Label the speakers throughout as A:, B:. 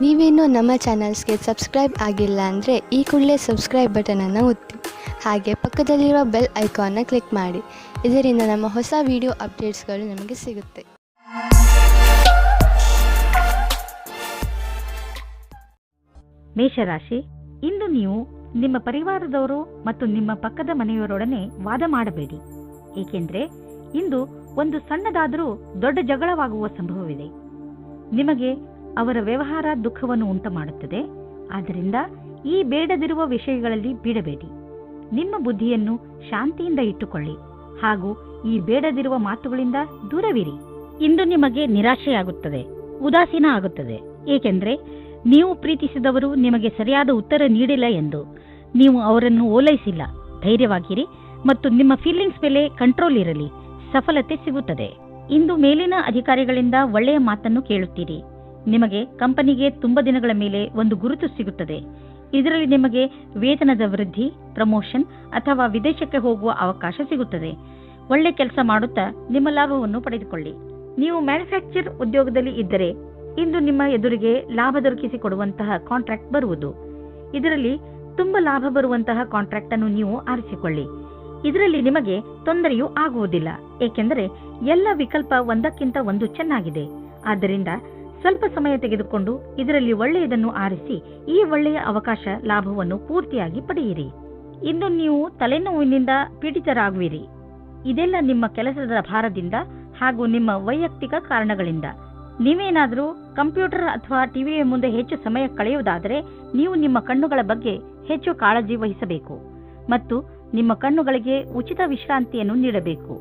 A: ನೀವೇನೂ ನಮ್ಮ ಚಾನಲ್ಸ್ಗೆ ಸಬ್ಸ್ಕ್ರೈಬ್ ಆಗಿಲ್ಲ ಅಂದರೆ ಈ ಕೂಡಲೇ ಸಬ್ಸ್ಕ್ರೈಬ್ ಬಟನನ್ನು ಒತ್ತಿ ಹಾಗೆ ಪಕ್ಕದಲ್ಲಿರುವ ಬೆಲ್ ಐಕಾನ್ನ ಕ್ಲಿಕ್ ಮಾಡಿ. ಇದರಿಂದ ನಮ್ಮ ಹೊಸ ವಿಡಿಯೋ ಅಪ್ಡೇಟ್ಸ್ಗಳು ನಿಮಗೆ ಸಿಗುತ್ತೆ.
B: ಮೇಷರಾಶಿ, ಇಂದು ನೀವು ನಿಮ್ಮ ಪರಿವಾರದವರು ಮತ್ತು ನಿಮ್ಮ ಪಕ್ಕದ ಮನೆಯವರೊಡನೆ ವಾದ ಮಾಡಬೇಡಿ. ಏಕೆಂದರೆ ಇಂದು ಒಂದು ಸಣ್ಣದಾದರೂ ದೊಡ್ಡ ಜಗಳವಾಗುವ ಸಂಭವವಿದೆ. ನಿಮಗೆ ಅವರ ವ್ಯವಹಾರ ದುಃಖವನ್ನು ಉಂಟು ಮಾಡುತ್ತದೆ. ಆದ್ದರಿಂದ ಈ ಬೇಡದಿರುವ ವಿಷಯಗಳಲ್ಲಿ ಬೀಳಬೇಡಿ. ನಿಮ್ಮ ಬುದ್ಧಿಯನ್ನು ಶಾಂತಿಯಿಂದ ಇಟ್ಟುಕೊಳ್ಳಿ ಹಾಗೂ ಈ ಬೇಡದಿರುವ ಮಾತುಗಳಿಂದ ದೂರವಿರಿ. ಇಂದು ನಿಮಗೆ ನಿರಾಶೆಯಾಗುತ್ತದೆ, ಉದಾಸೀನ ಆಗುತ್ತದೆ. ಏಕೆಂದರೆ ನೀವು ಪ್ರೀತಿಸಿದವರು ನಿಮಗೆ ಸರಿಯಾದ ಉತ್ತರ ನೀಡಿಲ್ಲ ಎಂದು ನೀವು ಅವರನ್ನು ಓಲೈಸಿಲ್ಲ. ಧೈರ್ಯವಾಗಿರಿ ಮತ್ತು ನಿಮ್ಮ ಫೀಲಿಂಗ್ಸ್ ಮೇಲೆ ಕಂಟ್ರೋಲ್ ಇರಲಿ. ಸಫಲತೆ ಸಿಗುತ್ತದೆ. ಇಂದು ಮೇಲಿನ ಅಧಿಕಾರಿಗಳಿಂದ ಒಳ್ಳೆಯ ಮಾತನ್ನು ಕೇಳುತ್ತೀರಿ. ನಿಮಗೆ ಕಂಪನಿಗೆ ತುಂಬ ದಿನಗಳ ಮೇಲೆ ಒಂದು ಗುರುತು ಸಿಗುತ್ತದೆ. ಇದರಲ್ಲಿ ನಿಮಗೆ ವೇತನದ ವೃದ್ಧಿ, ಪ್ರಮೋಷನ್ ಅಥವಾ ವಿದೇಶಕ್ಕೆ ಹೋಗುವ ಅವಕಾಶ ಸಿಗುತ್ತದೆ. ಒಳ್ಳೆ ಕೆಲಸ ಮಾಡುತ್ತಾ ನಿಮ್ಮ ಲಾಭವನ್ನು ಪಡೆದುಕೊಳ್ಳಿ. ನೀವು ಮ್ಯಾನುಫ್ಯಾಕ್ಚರ್ ಉದ್ಯೋಗದಲ್ಲಿ ಇದ್ದರೆ ಇಂದು ನಿಮ್ಮ ಎದುರಿಗೆ ಲಾಭ ದೊರಕಿಸಿಕೊಡುವಂತಹ ಕಾಂಟ್ರಾಕ್ಟ್ ಬರುವುದು. ಇದರಲ್ಲಿ ತುಂಬ ಲಾಭ ಬರುವಂತಹ ಕಾಂಟ್ರಾಕ್ಟ್ ಅನ್ನು ನೀವು ಆರಿಸಿಕೊಳ್ಳಿ. ಇದರಲ್ಲಿ ನಿಮಗೆ ತೊಂದರೆಯೂ ಆಗುವುದಿಲ್ಲ. ಏಕೆಂದರೆ ಎಲ್ಲ ವಿಕಲ್ಪ ಒಂದಕ್ಕಿಂತ ಒಂದು ಚೆನ್ನಾಗಿದೆ. ಆದ್ದರಿಂದ ಸ್ವಲ್ಪ ಸಮಯ ತೆಗೆದುಕೊಂಡು ಇದರಲ್ಲಿ ಒಳ್ಳೆಯದನ್ನು ಆರಿಸಿ ಈ ಒಳ್ಳೆಯ ಅವಕಾಶ ಲಾಭವನ್ನು ಪೂರ್ತಿಯಾಗಿ ಪಡೆಯಿರಿ. ಇಂದು ನೀವು ತಲೆನೋವಿನಿಂದ ಪೀಡಿತರಾಗುವಿರಿ. ಇದೆಲ್ಲ ನಿಮ್ಮ ಕೆಲಸದ ಭಾರದಿಂದ ಹಾಗೂ ನಿಮ್ಮ ವೈಯಕ್ತಿಕ ಕಾರಣಗಳಿಂದ. ನೀವೇನಾದರೂ ಕಂಪ್ಯೂಟರ್ ಅಥವಾ ಟಿವಿಯ ಮುಂದೆ ಹೆಚ್ಚು ಸಮಯ ಕಳೆಯುವುದಾದರೆ ನೀವು ನಿಮ್ಮ ಕಣ್ಣುಗಳ ಬಗ್ಗೆ ಹೆಚ್ಚು ಕಾಳಜಿ ವಹಿಸಬೇಕು ಮತ್ತು ನಿಮ್ಮ ಕಣ್ಣುಗಳಿಗೆ ಉಚಿತ ವಿಶ್ರಾಂತಿಯನ್ನು ನೀಡಬೇಕು.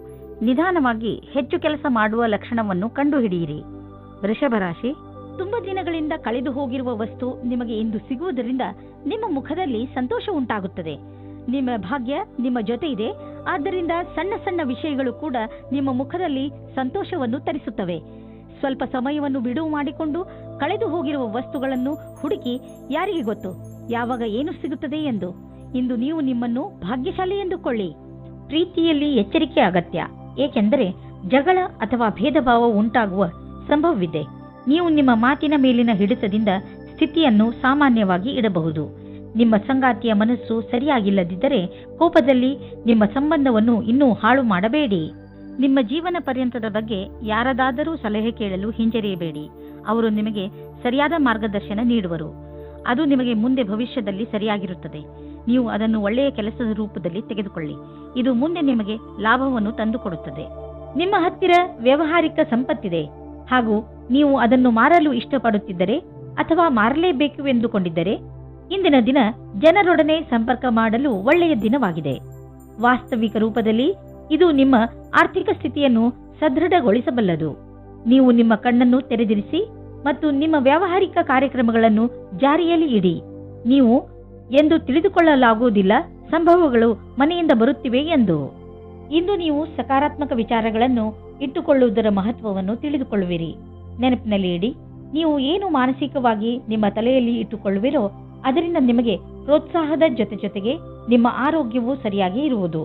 B: ನಿಧಾನವಾಗಿ ಹೆಚ್ಚು ಕೆಲಸ ಮಾಡುವ ಲಕ್ಷಣವನ್ನು ಕಂಡುಹಿಡಿಯಿರಿ. ವೃಷಭ ರಾಶಿ, ತುಂಬ ದಿನಗಳಿಂದ ಕಳೆದು ಹೋಗಿರುವ ವಸ್ತು ನಿಮಗೆ ಇಂದು ಸಿಗುವುದರಿಂದ ನಿಮ್ಮ ಮುಖದಲ್ಲಿ ಸಂತೋಷ ಉಂಟಾಗುತ್ತದೆ. ನಿಮ್ಮ ಭಾಗ್ಯ ನಿಮ್ಮ ಜೊತೆ ಇದೆ. ಆದ್ದರಿಂದ ಸಣ್ಣ ಸಣ್ಣ ವಿಷಯಗಳು ಕೂಡ ನಿಮ್ಮ ಮುಖದಲ್ಲಿ ಸಂತೋಷವನ್ನು ತರಿಸುತ್ತವೆ. ಸ್ವಲ್ಪ ಸಮಯವನ್ನು ಬಿಡುವು ಮಾಡಿಕೊಂಡು ಕಳೆದು ಹೋಗಿರುವ ವಸ್ತುಗಳನ್ನು ಹುಡುಕಿ, ಯಾರಿಗೆ ಗೊತ್ತು ಯಾವಾಗ ಏನು ಸಿಗುತ್ತದೆ ಎಂದು. ಇಂದು ನೀವು ನಿಮ್ಮನ್ನು ಭಾಗ್ಯಶಾಲಿ ಎಂದುಕೊಳ್ಳಿ. ಪ್ರೀತಿಯಲ್ಲಿ ಎಚ್ಚರಿಕೆ ಅಗತ್ಯ. ಏಕೆಂದರೆ ಜಗಳ ಅಥವಾ ಭೇದ ಭಾವ ಉಂಟಾಗುವ ಸಂಭವವಿದೆ. ನೀವು ನಿಮ್ಮ ಮಾತಿನ ಮೇಲಿನ ಹಿಡಿತದಿಂದ ಸ್ಥಿತಿಯನ್ನು ಸಾಮಾನ್ಯವಾಗಿ ಇಡಬಹುದು. ನಿಮ್ಮ ಸಂಗಾತಿಯ ಮನಸ್ಸು ಸರಿಯಾಗಿಲ್ಲದಿದ್ದರೆ ಕೋಪದಲ್ಲಿ ನಿಮ್ಮ ಸಂಬಂಧವನ್ನು ಇನ್ನೂ ಹಾಳು ಮಾಡಬೇಡಿ. ನಿಮ್ಮ ಜೀವನ ಪರ್ಯಂತದ ಬಗ್ಗೆ ಯಾರದಾದರೂ ಸಲಹೆ ಕೇಳಲು ಹಿಂಜರಿಯಬೇಡಿ. ಅವರು ನಿಮಗೆ ಸರಿಯಾದ ಮಾರ್ಗದರ್ಶನ ನೀಡುವರು. ಅದು ನಿಮಗೆ ಮುಂದೆ ಭವಿಷ್ಯದಲ್ಲಿ ಸರಿಯಾಗಿರುತ್ತದೆ. ನೀವು ಅದನ್ನು ಒಳ್ಳೆಯ ಕೆಲಸದ ರೂಪದಲ್ಲಿ ತೆಗೆದುಕೊಳ್ಳಿ. ಇದು ಮುಂದೆ ನಿಮಗೆ ಲಾಭವನ್ನು ತಂದುಕೊಡುತ್ತದೆ. ನಿಮ್ಮ ಹತ್ತಿರ ವ್ಯಾವಹಾರಿಕ ಸಂಪತ್ತಿದೆ ಹಾಗೂ ನೀವು ಅದನ್ನು ಮಾರಲು ಇಷ್ಟಪಡುತ್ತಿದ್ದರೆ ಅಥವಾ ಮಾರಲೇಬೇಕು ಎಂದುಕೊಂಡಿದ್ದರೆ ಇಂದಿನ ದಿನ ಜನರೊಡನೆ ಸಂಪರ್ಕ ಮಾಡಲು ಒಳ್ಳೆಯ ದಿನವಾಗಿದೆ. ವಾಸ್ತವಿಕ ರೂಪದಲ್ಲಿ ಇದು ನಿಮ್ಮ ಆರ್ಥಿಕ ಸ್ಥಿತಿಯನ್ನು ಸದೃಢಗೊಳಿಸಬಲ್ಲದು. ನೀವು ನಿಮ್ಮ ಕಣ್ಣನ್ನು ತೆರೆದಿರಿಸಿ ಮತ್ತು ನಿಮ್ಮ ವ್ಯಾವಹಾರಿಕ ಕಾರ್ಯಕ್ರಮಗಳನ್ನು ಜಾರಿಯಲ್ಲಿ ಇಡಿ. ನೀವು ಎಂದು ತಿಳಿದುಕೊಳ್ಳಲಾಗುವುದಿಲ್ಲ ಸಂಭವಗಳು ಮನೆಯಿಂದ ಬರುತ್ತಿವೆ ಎಂದು. ಇಂದು ನೀವು ಸಕಾರಾತ್ಮಕ ವಿಚಾರಗಳನ್ನು ಇಟ್ಟುಕೊಳ್ಳುವುದರ ಮಹತ್ವವನ್ನು ತಿಳಿದುಕೊಳ್ಳುವಿರಿ. ನೆನಪಿನಲ್ಲಿ ಇಡಿ, ನೀವು ಏನು ಮಾನಸಿಕವಾಗಿ ನಿಮ್ಮ ತಲೆಯಲ್ಲಿ ಇಟ್ಟುಕೊಳ್ಳುವಿರೋ ಅದರಿಂದ ನಿಮಗೆ ಪ್ರೋತ್ಸಾಹದ ಜೊತೆಗೆ ನಿಮ್ಮ ಆರೋಗ್ಯವೂ ಸರಿಯಾಗಿ ಇರುವುದು.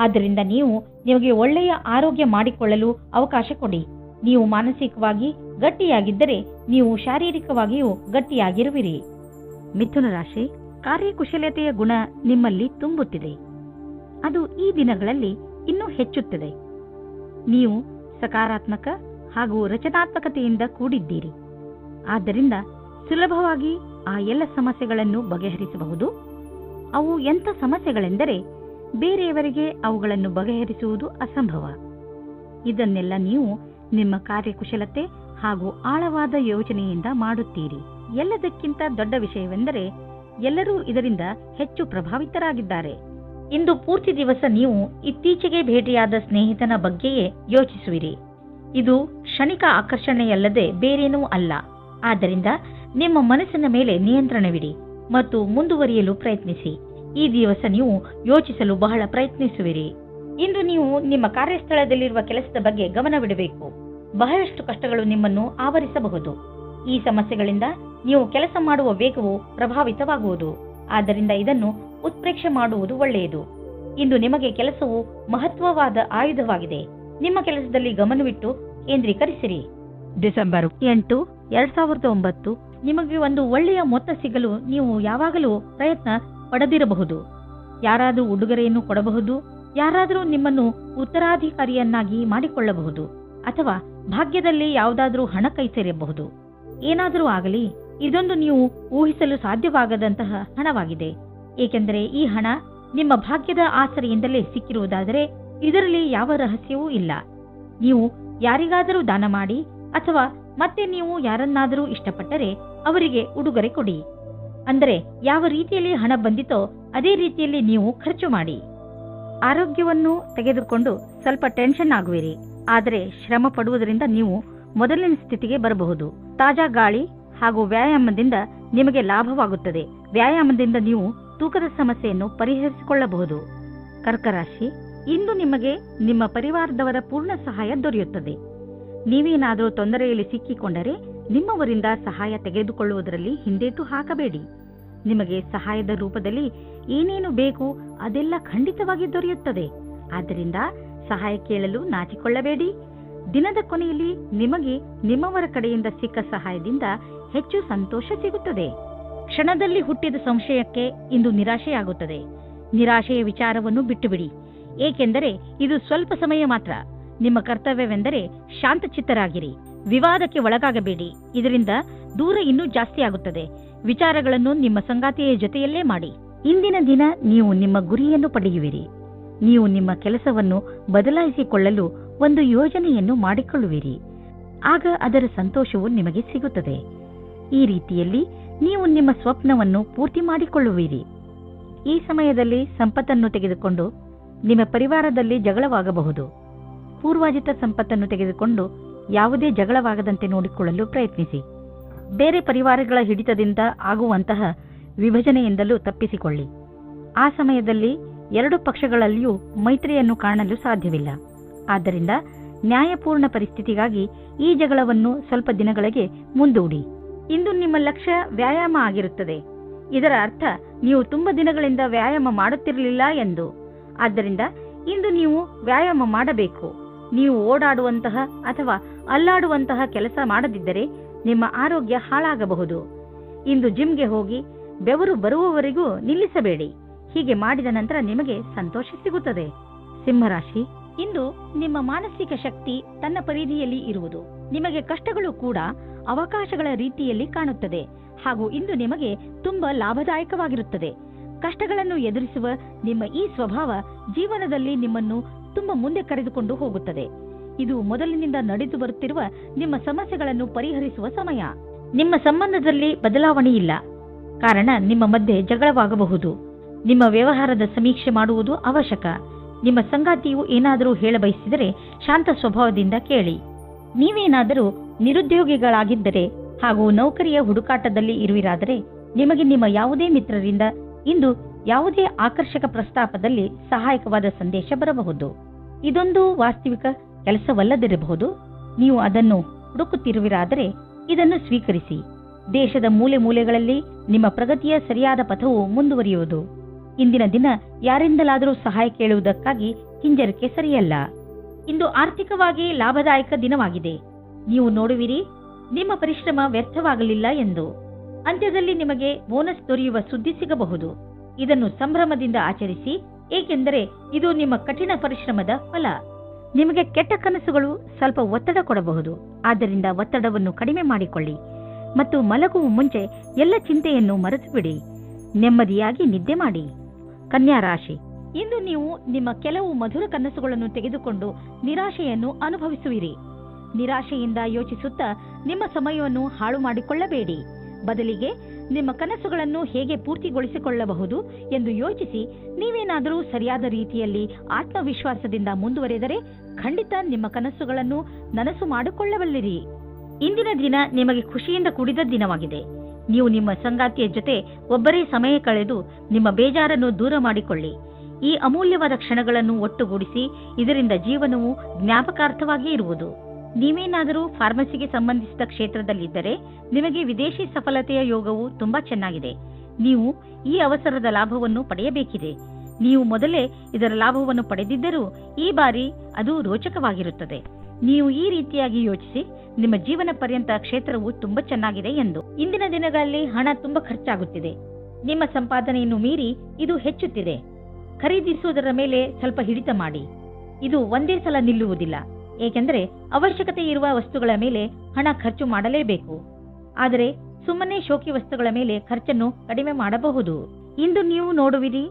B: ಆದ್ದರಿಂದ ನೀವು ನಿಮಗೆ ಒಳ್ಳೆಯ ಆರೋಗ್ಯ ಮಾಡಿಕೊಳ್ಳಲು ಅವಕಾಶ ಕೊಡಿ. ನೀವು ಮಾನಸಿಕವಾಗಿ ಗಟ್ಟಿಯಾಗಿದ್ದರೆ ನೀವು ಶಾರೀರಿಕವಾಗಿಯೂ ಗಟ್ಟಿಯಾಗಿರುವಿರಿ. ಮಿಥುನ ರಾಶಿ, ಕಾರ್ಯಕುಶಲತೆಯ ಗುಣ ನಿಮ್ಮಲ್ಲಿ ತುಂಬುತ್ತಿದೆ. ಅದು ಈ ದಿನಗಳಲ್ಲಿ ಇನ್ನೂ ಹೆಚ್ಚುತ್ತದೆ. ನೀವು ಸಕಾರಾತ್ಮಕ ಹಾಗೂ ರಚನಾತ್ಮಕತೆಯಿಂದ ಕೂಡಿದ್ದೀರಿ. ಆದ್ದರಿಂದ ಸುಲಭವಾಗಿ ಆ ಎಲ್ಲ ಸಮಸ್ಯೆಗಳನ್ನು ಬಗೆಹರಿಸಬಹುದು. ಅವು ಎಂಥ ಸಮಸ್ಯೆಗಳೆಂದರೆ ಬೇರೆಯವರಿಗೆ ಅವುಗಳನ್ನು ಬಗೆಹರಿಸುವುದು ಅಸಂಭವ. ಇದನ್ನೆಲ್ಲ ನೀವು ನಿಮ್ಮ ಕಾರ್ಯಕುಶಲತೆ ಹಾಗೂ ಆಳವಾದ ಯೋಚನೆಯಿಂದ ಮಾಡುತ್ತೀರಿ. ಎಲ್ಲದಕ್ಕಿಂತ ದೊಡ್ಡ ವಿಷಯವೆಂದರೆ ಎಲ್ಲರೂ ಇದರಿಂದ ಹೆಚ್ಚು ಪ್ರಭಾವಿತರಾಗಿದ್ದಾರೆ. ಇಂದು ಪೂರ್ತಿ ದಿವಸ ನೀವು ಇತ್ತೀಚೆಗೆ ಭೇಟಿಯಾದ ಸ್ನೇಹಿತನ ಬಗ್ಗೆಯೇ ಯೋಚಿಸುವಿರಿ. ಇದು ಕ್ಷಣಿಕ ಆಕರ್ಷಣೆಯಲ್ಲದೆ ಬೇರೇನೂ ಅಲ್ಲ. ಆದ್ದರಿಂದ ನಿಮ್ಮ ಮನಸ್ಸಿನ ಮೇಲೆ ನಿಯಂತ್ರಣವಿಡಿ ಮತ್ತು ಮುಂದುವರಿಯಲು ಪ್ರಯತ್ನಿಸಿ. ಈ ದಿವಸ ನೀವು ಯೋಚಿಸಲು ಬಹಳ ಪ್ರಯತ್ನಿಸುವಿರಿ. ಇಂದು ನೀವು ನಿಮ್ಮ ಕಾರ್ಯಸ್ಥಳದಲ್ಲಿರುವ ಕೆಲಸದ ಬಗ್ಗೆ ಗಮನವಿಡಬೇಕು. ಬಹಳಷ್ಟು ಕಷ್ಟಗಳು ನಿಮ್ಮನ್ನು ಆವರಿಸಬಹುದು. ಈ ಸಮಸ್ಯೆಗಳಿಂದ ನೀವು ಕೆಲಸ ಮಾಡುವ ವೇಗವು ಪ್ರಭಾವಿತವಾಗುವುದು. ಆದ್ದರಿಂದ ಇದನ್ನು ಉತ್ಪ್ರೇಕ್ಷೆ ಮಾಡುವುದು ಒಳ್ಳೆಯದು. ಇಂದು ನಿಮಗೆ ಕೆಲಸವು ಮಹತ್ವವಾದ ಆಯುಧವಾಗಿದೆ. ನಿಮ್ಮ ಕೆಲಸದಲ್ಲಿ ಗಮನವಿಟ್ಟು ಕೇಂದ್ರೀಕರಿಸಿರಿ. ಡಿಸೆಂಬರ್ 8, 2009 ನಿಮಗೆ ಒಂದು ಒಳ್ಳೆಯ ಮೊತ್ತ ಸಿಗಲು ನೀವು ಯಾವಾಗಲೂ ಪ್ರಯತ್ನ ಪಡೆದಿರಬಹುದು. ಯಾರಾದರೂ ಉಡುಗೊರೆಯನ್ನು ಕೊಡಬಹುದು, ಯಾರಾದರೂ ನಿಮ್ಮನ್ನು ಉತ್ತರಾಧಿಕಾರಿಯನ್ನಾಗಿ ಮಾಡಿಕೊಳ್ಳಬಹುದು, ಅಥವಾ ಭಾಗ್ಯದಲ್ಲಿ ಯಾವುದಾದ್ರೂ ಹಣ ಕೈ ಸೇರಬಹುದು. ಏನಾದರೂ ಆಗಲಿ, ಇದೊಂದು ನೀವು ಊಹಿಸಲು ಸಾಧ್ಯವಾಗದಂತಹ ಹಣವಾಗಿದೆ. ಏಕೆಂದರೆ ಈ ಹಣ ನಿಮ್ಮ ಭಾಗ್ಯದ ಆಸರೆಯಿಂದಲೇ ಸಿಕ್ಕಿರುವುದಾದರೆ ಇದರಲ್ಲಿ ಯಾವ ರಹಸ್ಯವೂ ಇಲ್ಲ. ನೀವು ಯಾರಿಗಾದರೂ ದಾನ ಮಾಡಿ, ಅಥವಾ ಮತ್ತೆ ನೀವು ಯಾರನ್ನಾದರೂ ಇಷ್ಟಪಟ್ಟರೆ ಅವರಿಗೆ ಉಡುಗೊರೆ ಕೊಡಿ. ಅಂದರೆ ಯಾವ ರೀತಿಯಲ್ಲಿ ಹಣ ಬಂದಿತೋ ಅದೇ ರೀತಿಯಲ್ಲಿ ನೀವು ಖರ್ಚು ಮಾಡಿ. ಆರೋಗ್ಯವನ್ನು ತೆಗೆದುಕೊಂಡು ಸ್ವಲ್ಪ ಟೆನ್ಷನ್ ಆಗುವಿರಿ, ಆದರೆ ಶ್ರಮ ಪಡುವುದರಿಂದ ನೀವು ಮೊದಲಿನ ಸ್ಥಿತಿಗೆ ಬರಬಹುದು. ತಾಜಾ ಗಾಳಿ ಹಾಗೂ ವ್ಯಾಯಾಮದಿಂದ ನಿಮಗೆ ಲಾಭವಾಗುತ್ತದೆ. ವ್ಯಾಯಾಮದಿಂದ ನೀವು ತೂಕದ ಸಮಸ್ಯೆಯನ್ನು ಪರಿಹರಿಸಿಕೊಳ್ಳಬಹುದು. ಕರ್ಕರಾಶಿ, ಇಂದು ನಿಮಗೆ ನಿಮ್ಮ ಪರಿವಾರದವರ ಪೂರ್ಣ ಸಹಾಯ ದೊರೆಯುತ್ತದೆ. ನೀವೇನಾದರೂ ತೊಂದರೆಯಲ್ಲಿ ಸಿಕ್ಕಿಕೊಂಡರೆ ನಿಮ್ಮವರಿಂದ ಸಹಾಯ ತೆಗೆದುಕೊಳ್ಳುವುದರಲ್ಲಿ ಹಿಂದೇಟು ಹಾಕಬೇಡಿ. ನಿಮಗೆ ಸಹಾಯದ ರೂಪದಲ್ಲಿ ಏನೇನು ಬೇಕು ಅದೆಲ್ಲ ಖಂಡಿತವಾಗಿ ದೊರೆಯುತ್ತದೆ. ಆದ್ದರಿಂದ ಸಹಾಯ ಕೇಳಲು ನಾಚಿಕೊಳ್ಳಬೇಡಿ. ದಿನದ ಕೊನೆಯಲ್ಲಿ ನಿಮಗೆ ನಿಮ್ಮವರ ಕಡೆಯಿಂದ ಸಿಕ್ಕ ಸಹಾಯದಿಂದ ಹೆಚ್ಚು ಸಂತೋಷ ಸಿಗುತ್ತದೆ. ಕ್ಷಣದಲ್ಲಿ ಹುಟ್ಟಿದ ಸಂಶಯಕ್ಕೆ ಇಂದು ನಿರಾಶೆಯಾಗುತ್ತದೆ. ನಿರಾಶೆಯ ವಿಚಾರವನ್ನು ಬಿಟ್ಟುಬಿಡಿ, ಏಕೆಂದರೆ ಇದು ಸ್ವಲ್ಪ ಸಮಯ ಮಾತ್ರ. ನಿಮ್ಮ ಕರ್ತವ್ಯವೆಂದರೆ ಶಾಂತಚಿತ್ತರಾಗಿರಿ. ವಿವಾದಕ್ಕೆ ಒಳಗಾಗಬೇಡಿ, ಇದರಿಂದ ದೂರ ಇನ್ನೂ ಜಾಸ್ತಿ ಆಗುತ್ತದೆ. ವಿಚಾರಗಳನ್ನು ನಿಮ್ಮ ಸಂಗಾತಿಯ ಜೊತೆಯಲ್ಲೇ ಮಾಡಿ. ಇಂದಿನ ದಿನ ನೀವು ನಿಮ್ಮ ಗುರಿಯನ್ನು ಪಡೆಯುವಿರಿ. ನೀವು ನಿಮ್ಮ ಕೆಲಸವನ್ನು ಬದಲಾಯಿಸಿಕೊಳ್ಳಲು ಒಂದು ಯೋಜನೆಯನ್ನು ಮಾಡಿಕೊಳ್ಳುವಿರಿ. ಆಗ ಅದರ ಸಂತೋಷವು ನಿಮಗೆ ಸಿಗುತ್ತದೆ. ಈ ರೀತಿಯಲ್ಲಿ ನೀವು ನಿಮ್ಮ ಸ್ವಪ್ನವನ್ನು ಪೂರ್ತಿ ಮಾಡಿಕೊಳ್ಳುವಿರಿ. ಈ ಸಮಯದಲ್ಲಿ ಸಂಪತ್ತನ್ನು ತೆಗೆದುಕೊಂಡು ನಿಮ್ಮ ಪರಿವಾರದಲ್ಲಿ ಜಗಳವಾಗಬಹುದು. ಪೂರ್ವಾಜಿತ ಸಂಪತ್ತನ್ನು ತೆಗೆದುಕೊಂಡು ಯಾವುದೇ ಜಗಳವಾಗದಂತೆ ನೋಡಿಕೊಳ್ಳಲು ಪ್ರಯತ್ನಿಸಿ. ಬೇರೆ ಪರಿವಾರಗಳ ಹಿಡಿತದಿಂದ ಆಗುವಂತಹ ವಿಭಜನೆಯಿಂದಲೂ ತಪ್ಪಿಸಿಕೊಳ್ಳಿ. ಆ ಸಮಯದಲ್ಲಿ ಎರಡು ಪಕ್ಷಗಳಲ್ಲಿಯೂ ಮೈತ್ರಿಯನ್ನು ಕಾಣಲು ಸಾಧ್ಯವಿಲ್ಲ. ಆದ್ದರಿಂದ ನ್ಯಾಯಪೂರ್ಣ ಪರಿಸ್ಥಿತಿಗಾಗಿ ಈ ಜಗಳವನ್ನು ಸ್ವಲ್ಪ ದಿನಗಳಿಗೆ ಮುಂದೂಡಿ. ಇಂದು ನಿಮ್ಮ ಲಕ್ಷ್ಯ ವ್ಯಾಯಾಮ ಆಗಿರುತ್ತದೆ. ಇದರ ಅರ್ಥ ನೀವು ತುಂಬ ದಿನಗಳಿಂದ ವ್ಯಾಯಾಮ ಮಾಡುತ್ತಿರಲಿಲ್ಲ ಎಂದು. ಆದ್ದರಿಂದ ಇಂದು ನೀವು ವ್ಯಾಯಾಮ ಮಾಡಬೇಕು. ನೀವು ಓಡಾಡುವಂತಹ ಅಥವಾ ಅಲ್ಲಾಡುವಂತಹ ಕೆಲಸ ಮಾಡದಿದ್ದರೆ ನಿಮ್ಮ ಆರೋಗ್ಯ ಹಾಳಾಗಬಹುದು. ಇಂದು ಜಿಮ್ಗೆ ಹೋಗಿ ಬೆವರು ಬರುವವರೆಗೂ ನಿಲ್ಲಿಸಬೇಡಿ. ಹೀಗೆ ಮಾಡಿದ ನಂತರ ನಿಮಗೆ ಸಂತೋಷ ಸಿಗುತ್ತದೆ. ಸಿಂಹರಾಶಿ, ಇಂದು ನಿಮ್ಮ ಮಾನಸಿಕ ಶಕ್ತಿ ತನ್ನ ಪರಿಧಿಯಲ್ಲಿ ಇರುವುದು. ನಿಮಗೆ ಕಷ್ಟಗಳು ಕೂಡ ಅವಕಾಶಗಳ ರೀತಿಯಲ್ಲಿ ಕಾಣುತ್ತದೆ ಹಾಗೂ ಇಂದು ನಿಮಗೆ ತುಂಬಾ ಲಾಭದಾಯಕವಾಗಿರುತ್ತದೆ. ಕಷ್ಟಗಳನ್ನು ಎದುರಿಸುವ ನಿಮ್ಮ ಈ ಸ್ವಭಾವ ಜೀವನದಲ್ಲಿ ನಿಮ್ಮನ್ನು ತುಂಬ ಮುಂದೆ ಕರೆದುಕೊಂಡು ಹೋಗುತ್ತದೆ. ಇದು ಮೊದಲಿನಿಂದ ನಡೆದು ಬರುತ್ತಿರುವ ನಿಮ್ಮ ಸಮಸ್ಯೆಗಳನ್ನು ಪರಿಹರಿಸುವ ಸಮಯ. ನಿಮ್ಮ ಸಂಬಂಧದಲ್ಲಿ ಬದಲಾವಣೆ ಇಲ್ಲ, ಕಾರಣ ನಿಮ್ಮ ಮಧ್ಯೆ ಜಗಳವಾಗಬಹುದು. ನಿಮ್ಮ ವ್ಯವಹಾರದ ಸಮೀಕ್ಷೆ ಮಾಡುವುದು ಅವಶ್ಯಕ. ನಿಮ್ಮ ಸಂಗಾತಿಯು ಏನಾದರೂ ಹೇಳಬಯಸಿದರೆ ಶಾಂತ ಸ್ವಭಾವದಿಂದ ಕೇಳಿ. ನೀವೇನಾದರೂ ನಿರುದ್ಯೋಗಿಗಳಾಗಿದ್ದರೆ ಹಾಗೂ ನೌಕರಿಯ ಹುಡುಕಾಟದಲ್ಲಿ ಇರುವಿರಾದರೆ ನಿಮಗೆ ನಿಮ್ಮ ಯಾವುದೇ ಮಿತ್ರರಿಂದ ಇಂದು ಯಾವುದೇ ಆಕರ್ಷಕ ಪ್ರಸ್ತಾಪದಲ್ಲಿ ಸಹಾಯಕವಾದ ಸಂದೇಶ ಬರಬಹುದು. ಇದೊಂದು ವಾಸ್ತವಿಕ ಕೆಲಸವಲ್ಲದಿರಬಹುದು. ನೀವು ಅದನ್ನು ಹುಡುಕುತ್ತಿರುವಿರಾದರೆ ಇದನ್ನು ಸ್ವೀಕರಿಸಿ. ದೇಶದ ಮೂಲೆ ಮೂಲೆಗಳಲ್ಲಿ ನಿಮ್ಮ ಪ್ರಗತಿಯ ಸರಿಯಾದ ಪಥವು ಮುಂದುವರಿಯುವುದು. ಇಂದಿನ ದಿನ ಯಾರಿಂದಲಾದರೂ ಸಹಾಯ ಕೇಳುವುದಕ್ಕಾಗಿ ಹಿಂಜರಿಕೆ ಸರಿಯಲ್ಲ. ಇಂದು ಆರ್ಥಿಕವಾಗಿ ಲಾಭದಾಯಕ ದಿನವಾಗಿದೆ. ನೀವು ನೋಡುವಿರಿ ನಿಮ್ಮ ಪರಿಶ್ರಮ ವ್ಯರ್ಥವಾಗಲಿಲ್ಲ ಎಂದು. ಅಂತ್ಯದಲ್ಲಿ ನಿಮಗೆ ಬೋನಸ್ ದೊರೆಯುವ ಸುದ್ದಿ ಸಿಗಬಹುದು. ಇದನ್ನು ಸಂಭ್ರಮದಿಂದ ಆಚರಿಸಿ, ಏಕೆಂದರೆ ಇದು ನಿಮ್ಮ ಕಠಿಣ ಪರಿಶ್ರಮದ ಫಲ. ನಿಮಗೆ ಕೆಟ್ಟ ಕನಸುಗಳು ಸ್ವಲ್ಪ ಒತ್ತಡ ಕೊಡಬಹುದು. ಆದ್ದರಿಂದ ಒತ್ತಡವನ್ನು ಕಡಿಮೆ ಮಾಡಿಕೊಳ್ಳಿ ಮತ್ತು ಮಲಗುವ ಮುಂಚೆ ಎಲ್ಲ ಚಿಂತೆಯನ್ನು ಮರೆತು ಬಿಡಿ. ನೆಮ್ಮದಿಯಾಗಿ ನಿದ್ದೆ ಮಾಡಿ. ಕನ್ಯಾ ರಾಶಿ, ಇಂದು ನೀವು ನಿಮ್ಮ ಕೆಲವು ಮಧುರ ಕನಸುಗಳನ್ನು ತೆಗೆದುಕೊಂಡು ನಿರಾಶೆಯನ್ನು ಅನುಭವಿಸುವಿರಿ. ನಿರಾಶೆಯಿಂದ ಯೋಚಿಸುತ್ತಾ ನಿಮ್ಮ ಸಮಯವನ್ನು ಹಾಳು ಮಾಡಿಕೊಳ್ಳಬೇಡಿ. ಬದಲಿಗೆ ನಿಮ್ಮ ಕನಸುಗಳನ್ನು ಹೇಗೆ ಪೂರ್ತಿಗೊಳಿಸಿಕೊಳ್ಳಬಹುದು ಎಂದು ಯೋಚಿಸಿ. ನೀವೇನಾದರೂ ಸರಿಯಾದ ರೀತಿಯಲ್ಲಿ ಆತ್ಮವಿಶ್ವಾಸದಿಂದ ಮುಂದುವರೆದರೆ ಖಂಡಿತ ನಿಮ್ಮ ಕನಸುಗಳನ್ನು ನನಸು ಮಾಡಿಕೊಳ್ಳಬಲ್ಲಿರಿ. ಇಂದಿನ ದಿನ ನಿಮಗೆ ಖುಷಿಯಿಂದ ಕೂಡಿದ ದಿನವಾಗಿದೆ. ನೀವು ನಿಮ್ಮ ಸಂಗಾತಿಯ ಜೊತೆ ಒಬ್ಬರೇ ಸಮಯ ಕಳೆದು ನಿಮ್ಮ ಬೇಜಾರನ್ನು ದೂರ ಮಾಡಿಕೊಳ್ಳಿ. ಈ ಅಮೂಲ್ಯವಾದ ಕ್ಷಣಗಳನ್ನು ಒಟ್ಟುಗೂಡಿಸಿ. ಇದರಿಂದ ಜೀವನವು ಜ್ಞಾಪಕಾರ್ಥವಾಗಿ ಇರುವುದು. ನೀವೇನಾದರೂ ಫಾರ್ಮಸಿಗೆ ಸಂಬಂಧಿಸಿದ ಕ್ಷೇತ್ರದಲ್ಲಿದ್ದರೆ ನಿಮಗೆ ವಿದೇಶಿ ಸಫಲತೆಯ ಯೋಗವು ತುಂಬಾ ಚೆನ್ನಾಗಿದೆ. ನೀವು ಈ ಅವಸರದ ಲಾಭವನ್ನು ಪಡೆಯಬೇಕಿದೆ. ನೀವು ಮೊದಲೇ ಇದರ ಲಾಭವನ್ನು ಪಡೆದಿದ್ದರೂ ಈ ಬಾರಿ ಅದು ರೋಚಕವಾಗಿರುತ್ತದೆ. ನೀವು ಈ ರೀತಿಯಾಗಿ ಯೋಚಿಸಿ, ನಿಮ್ಮ ಜೀವನ ಪರ್ಯಂತ ಕ್ಷೇತ್ರವು ತುಂಬಾ ಚೆನ್ನಾಗಿದೆ ಎಂದು. ಇಂದಿನ ದಿನಗಳಲ್ಲಿ ಹಣ ತುಂಬಾ ಖರ್ಚಾಗುತ್ತಿದೆ. ನಿಮ್ಮ ಸಂಪಾದನೆಯನ್ನು ಮೀರಿ ಇದು ಹೆಚ್ಚುತ್ತಿದೆ. ಖರೀದಿಸುವುದರ ಮೇಲೆ ಸ್ವಲ್ಪ ಹಿಡಿತ ಮಾಡಿ. ಇದು ಒಂದೇ ಸಲ ನಿಲ್ಲುವುದಿಲ್ಲ, ಏಕೆಂದರೆ ಅವಶ್ಯಕತೆ ಇರುವ ವಸ್ತುಗಳ ಮೇಲೆ ಹಣ ಖರ್ಚು ಮಾಡಲೇಬೇಕು. ಆದರೆ ಸುಮ್ಮನೆ ಶೋಕಿ ವಸ್ತುಗಳ ಮೇಲೆ ಖರ್ಚನ್ನು ಕಡಿಮೆ ಮಾಡಬಹುದು. ಇಂದು ನೀವು ನೋಡುವಿರಿ,